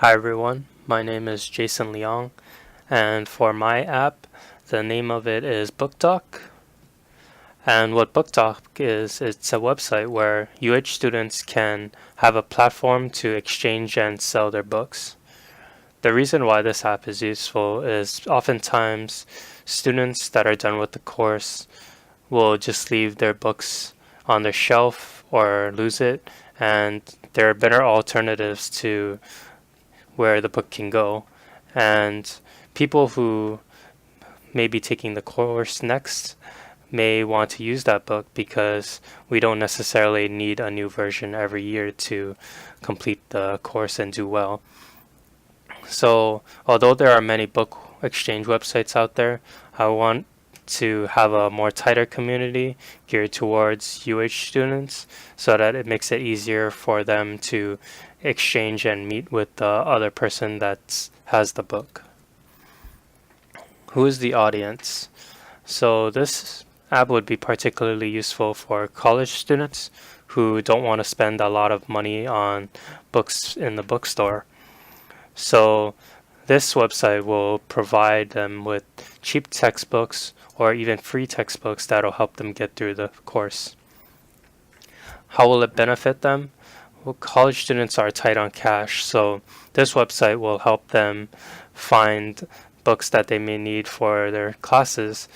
Hi everyone, my name is Jason Leong, and for my app, the name of it is BookTalk. And what BookTalk is, it's a website where UH students can have a platform to exchange and sell their books. The reason why this app is useful is oftentimes students that are done with the course will just leave their books on their shelf or lose it, and there are better alternatives to where the book can go. And people who may be taking the course next may want to use that book because we don't necessarily need a new version every year to complete the course and do well. So, although there are many book exchange websites out there, I want to have a more tighter community geared towards UH students so that it makes it easier for them to exchange and meet with the other person that has the book. Who is the audience? So this app would be particularly useful for college students who don't want to spend a lot of money on books in the bookstore. So this website will provide them with cheap textbooks or even free textbooks that'll help them get through the course. How will it benefit them? Well, college students are tight on cash, so this website will help them find books that they may need for their classes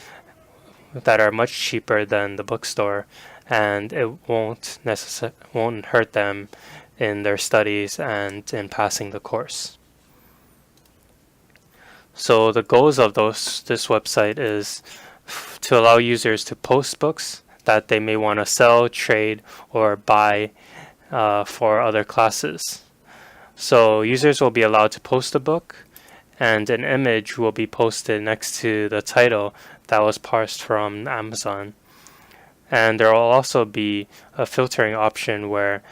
that are much cheaper than the bookstore, and it won't hurt them in their studies and in passing the course. So the goals of this website is to allow users to post books that they may want to sell, trade, or buy for other classes. So users will be allowed to post a book, and an image will be posted next to the title that was parsed from Amazon. And there will also be a filtering option where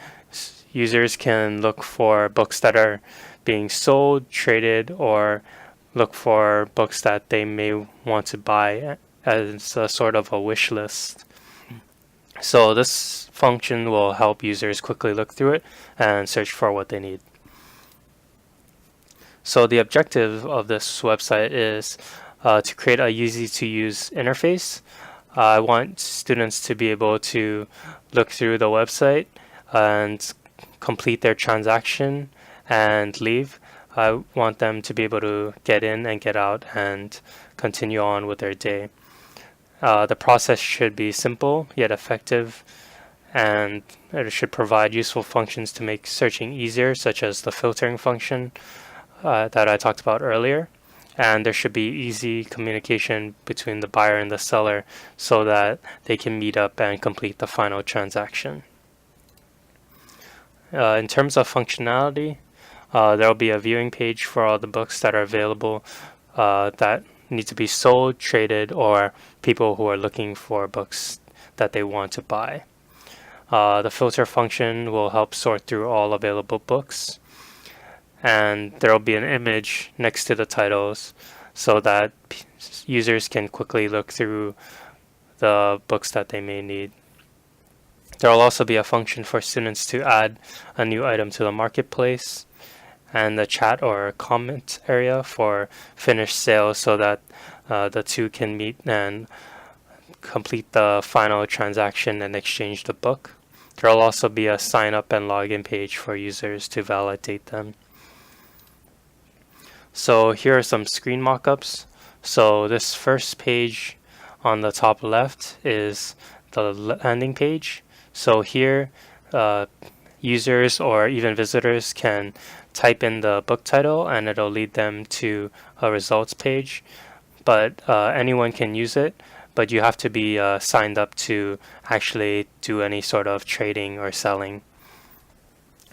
users can look for books that are being sold, traded, or look for books that they may want to buy as a sort of a wish list. So this function will help users quickly look through it and search for what they need. So the objective of this website is to create a easy-to-use interface. I want students to be able to look through the website and complete their transaction and leave. I want them to be able to get in and get out and continue on with their day. The process should be simple yet effective, and it should provide useful functions to make searching easier, such as the filtering function that I talked about earlier. And there should be easy communication between the buyer and the seller so that they can meet up and complete the final transaction. In terms of functionality, there will be a viewing page for all the books that are available that need to be sold, traded, or people who are looking for books that they want to buy. The filter function will help sort through all available books, and there will be an image next to the titles so that users can quickly look through the books that they may need. There will also be a function for students to add a new item to the marketplace, and the chat or comment area for finished sales so that the two can meet and complete the final transaction and exchange the book. There will also be a sign up and login page for users to validate them. So here are some screen mockups. So this first page on the top left is the landing page. So here users or even visitors can type in the book title and it'll lead them to a results page, but anyone can use it, but you have to be signed up to actually do any sort of trading or selling.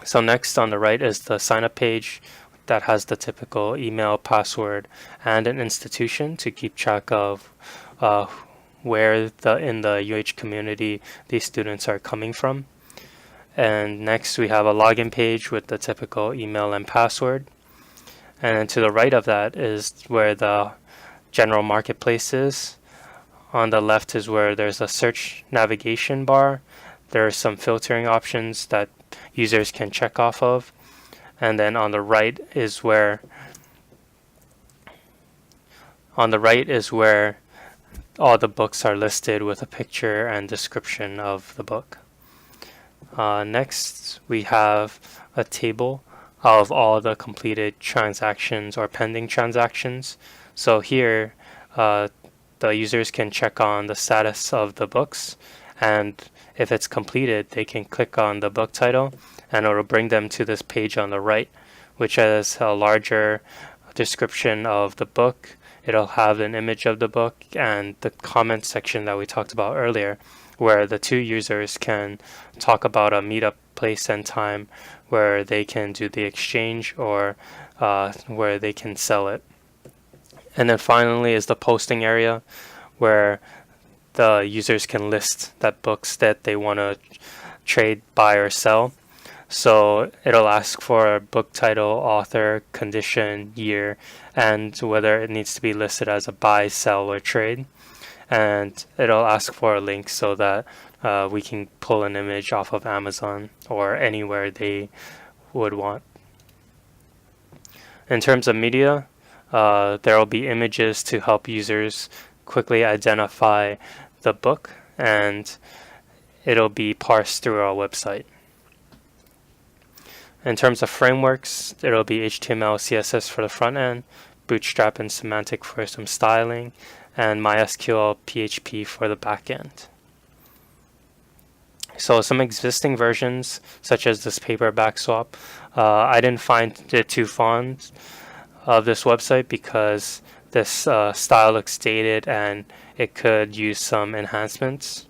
So next on the right is the sign up page that has the typical email, password, and an institution to keep track of where in the UH community these students are coming from. And next we have a login page with the typical email and password. And then to the right of that is where the general marketplace is. On the left is where there's a search navigation bar. There are some filtering options that users can check off of. and then on the right is where all the books are listed with a picture and description of the book. Next, we have a table of all the completed transactions or pending transactions. So here, the users can check on the status of the books, and if it's completed, they can click on the book title, and it will bring them to this page on the right, which has a larger description of the book. It'll have an image of the book and the comment section that we talked about earlier, where the two users can talk about a meetup place and time where they can do the exchange or where they can sell it. And then finally is the posting area, where the users can list that books that they want to trade, buy, or sell. So it'll ask for a book title, author, condition, year, and whether it needs to be listed as a buy, sell, or trade. And it'll ask for a link so that we can pull an image off of Amazon or anywhere they would want. In terms of media, there will be images to help users quickly identify the book, and it'll be parsed through our website. In terms of frameworks, it'll be HTML, CSS for the front end, Bootstrap and Semantic for some styling, and MySQL, PHP for the back end. So some existing versions, such as this paperback swap, I didn't find it too fond of this website because this style looks dated and it could use some enhancements.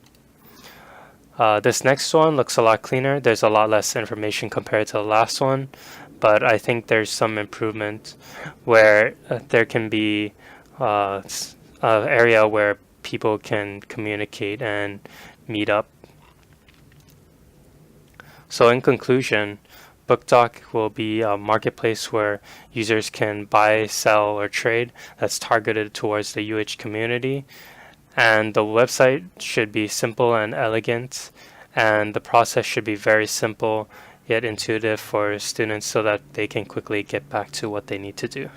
This next one looks a lot cleaner. There's a lot less information compared to the last one, but I think there's some improvement where there can be an area where people can communicate and meet up. So in conclusion, BookDoc will be a marketplace where users can buy, sell, or trade that's targeted towards the UH community. And the website should be simple and elegant, and the process should be very simple yet intuitive for students so that they can quickly get back to what they need to do.